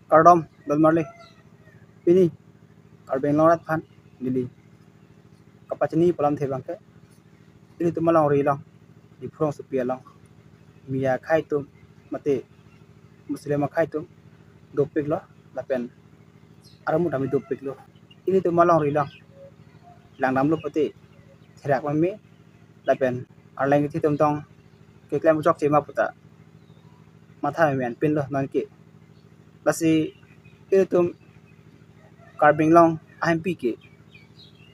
Kardom dal marle ini karbeng lorat phan dili kapachini palam thebang ke ini tu malang ri long di prong supia long mia khai tu mate muslim khai tu dopik lo la pen aramu dami dopik lo ini tu malang ri long lang dam lo pate therak ma me la pen arlang thi tom tong ke klem jok che ma puta matha men pin lo nan ke basi ini tu karbeng long IMP ke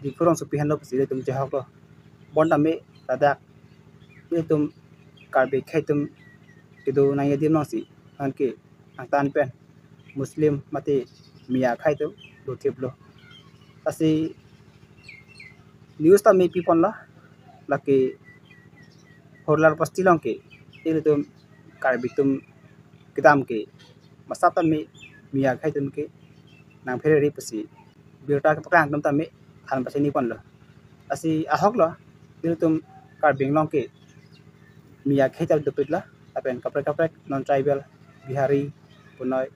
di prong supi han lo pasi tum che hok lo bon dame tadak ini tu karbe khai tum kido na yadim no si an ke angtan pen muslim mate mia khai tum do theblo asi news ta me pipon la ke horlar pasti long ke ini tum karbe tum kidam ke masata me mia khai tum ke nang phere ri pasi biota ke pakang tum ta me than pasi ni pon lo asi ahok lo ini tum karbeng long ke mia khai tum dopit la apen kaprek non tribal bihari punoi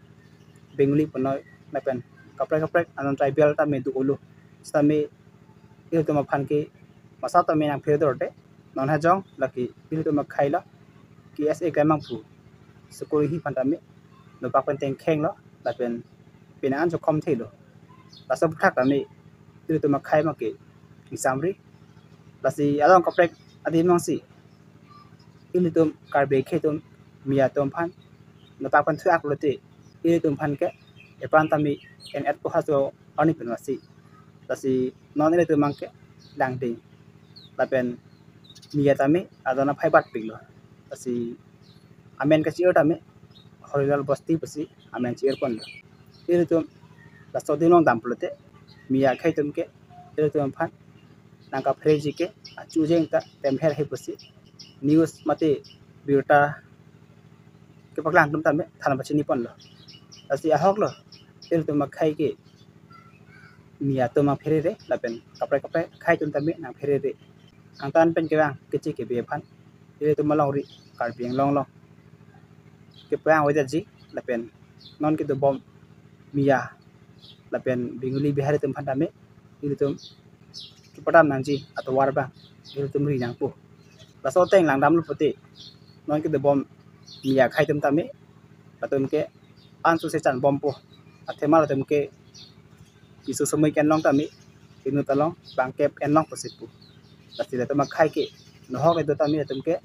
bengali punoi apen kaprek non tribal ta me du ulu sta me il to ma phan ke masa ta me nang phe dorte non ha jong laki il to ma khai la ki sa ka mang phu skori hi phan ta me no pa pen teng kheng lo la pen pin an jo khom the lo la sab thak ta me il to ma khai ma ke ki samri la si along kaprek adin mong si ini tum karbe khetum mia tum phan na pa pan thuak lote ini tum phan ke e pan tami en et ko haso ani penwasi tasi non ile tum mangke dang ding la pen mia tami adana phai bat piglo tasi amen ka chior tami horizal basti pasi amen chior pon ini tum la so dinong dam plote mia khai tum ke ile tum phan nangka freji ke chu jeng ta tem her he pasi news mate biota ke paklang tum tame thana pachini pon lo asi ahok lo el tum khai ke mia to ma phere re la pen kapre khai tum tame na phere re angtan pen ke wang ke chi ke be phan ele tum malong ri kar piang long ke pang wa ji la pen non ke to bom mia la pen binguli bihari tum phan tame ele tum ke padam nang ji atwar ba ele tum ri nang pu la so teng lang dam lu pati non ke de bom mia khai tum tame la tum ke an su se chan bom po athema la tum ke isu somai ken long tame inu talong bang kep en long posit pu la sile tum khai ke no hok e do tame tum ke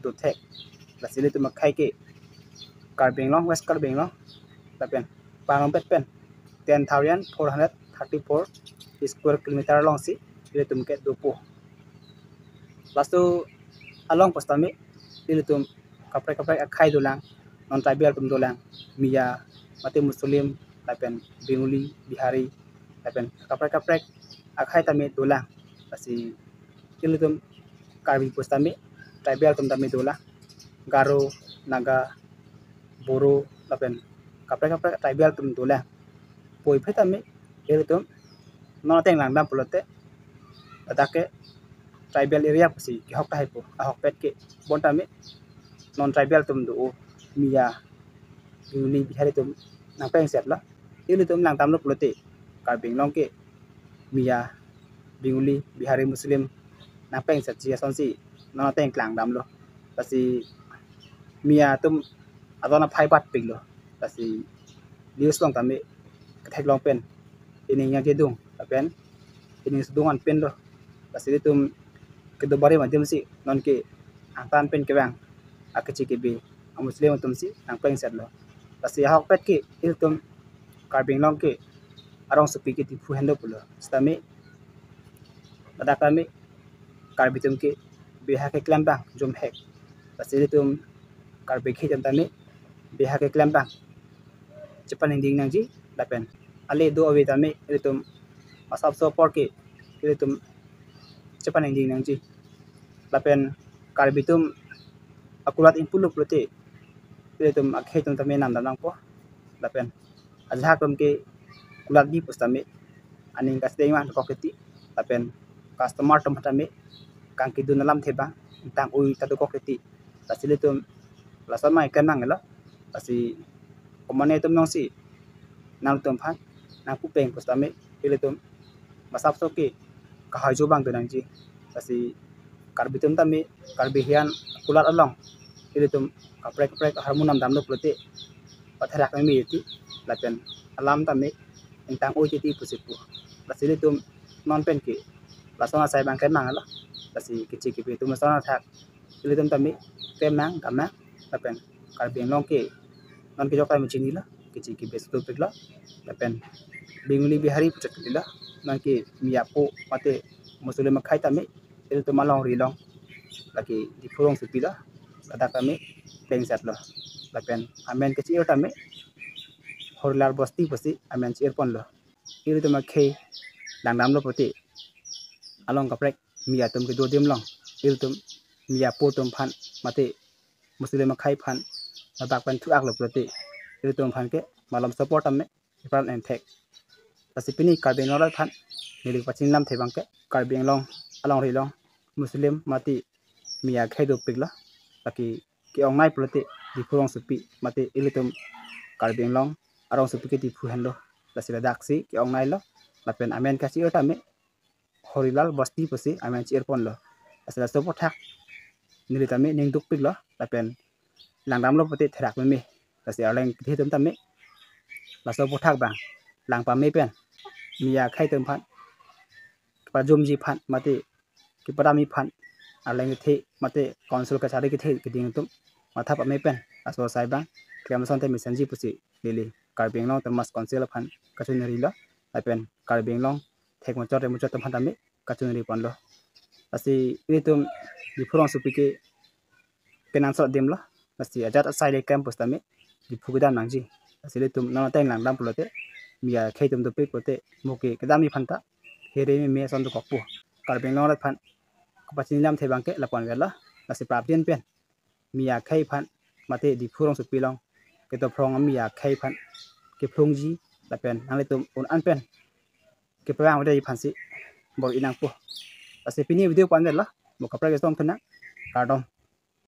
do thek la sile tum khai ke karbeng long west karbeng long la pen pang pet pen 10,434 square kilometer long si ile tum ke do po lastu along postami ilitum kapre khai dolang non tribal tum dolang mia mate muslim lapen bengali bihari lapen kapre akhai tame dolang asi ilitum karbi postami tribal tum tame dolang garo naga boro lapen kapre tribal tum dolang poi phetame ilitum non teng lang dam polote atake tribal area pasi ki hok tai po ahok pet ke bon tame non tribal tum do mia uni bihari tum nang peng set la ini tum lang tam lo plote karbeng long ke mia binguli bihari muslim nang peng set ji son si non teng klang dam lo pasi mia tum adona phai bat ping lo pasi news long tame thek long pen ini yang je dung pen ini sudungan pen lo pasi tum kedo bare madhyam si non ke angtan pen ke bang akachi ke be muslim tum si ang peng set lo pasi hok pet ke il tum karbeng long ke arong supi ke ti phu hendo pulo stame pada kami karbi tum ke beha ke klam bang jom hek pasi tum karbe ke tum tame beha ke klam bang cepan ending nang ji dapen ale do awe tame il tum asap so por ke il tum cepan ending nang ji lapen karbitum akurat impulu plote tum akhe tum tame nam danang po lapen azhak tum ke kulat di postame aning kas deima ko keti lapen customer tum tame kang ki dunalam theba tang ui ta ko keti tasile tum lasama ikan nang la pasi komane tum nong si nang tum phan nang pu peng postame ile tum masap so ke ka haju bang tu nang ji kasi karbitum tami karbihian kulat along ile tum kaprek harmonam dam lo plote patharak mi ti lapen alam tami entang o ti pusipu basile tum non pen ke lasona sai bang ken mang ala basi kici ki tu masona thak ile tum tami kem nang kamna lapen karbing long ke non ke jokai machini la kici ki bestu pigla lapen binguli bihari pucak dila non ke miapo mate muslim khai tami ile tum malong rilong laki di furong supila lada kami pengsat lo lapen amen ke ciir tami horlar bosti pasi amen ciir pon lo ile tum khe dangdam lo poti along kaprek mia tum ke dodim long ile tum mia po tum phan mate muslim khai phan ladak pan thuak lo poti ile tum phan ke malam support amme ipan en thek pasi pini karbeng lo phan nilik pachin lam thebang ke karbeng long along ri long muslim mati mia khai do pigla laki ki ong nai plote di phurong supi mate ilitum karbeng long arong supi ke di phu han lo lasila daksi ki ong nai lo lapen amen ka chi otame horilal basti pasi amen chi erpon lo lasila sopo thak nilitame ning duk pigla lapen langdam lo pate thrak me lasi arleng thi tum tame la sopo thak bang lang pa me pen mia khai tum phan pa jum ji phan mate ki parami phan aleng the mate council ka sari ki the ki ding tum mathap ame pen aso sai bang klem son te mission ji pusi lili karbeng long termas council phan kachunri la apen karbeng long thek mo chore mo chot phan tame kachunri pon lo asi initum di phurong supi ke penan so dem la asi ajat sai le campus tame di phugdan nangji asi le tum na teng lang dam plote mia khai tum to pe pote moke kedami phanta here me son to kokpu karbeng long la phan pachin lam thebang ke lapon vela lasi praptien pen mia khai phan mate di phurong supi long ke to phrong mia khai phan ke phrong ji lapen angle tum un an pen ke pawang ode phan si bol inang pu lasi pini video pan vela mo kapra ke som thana kardom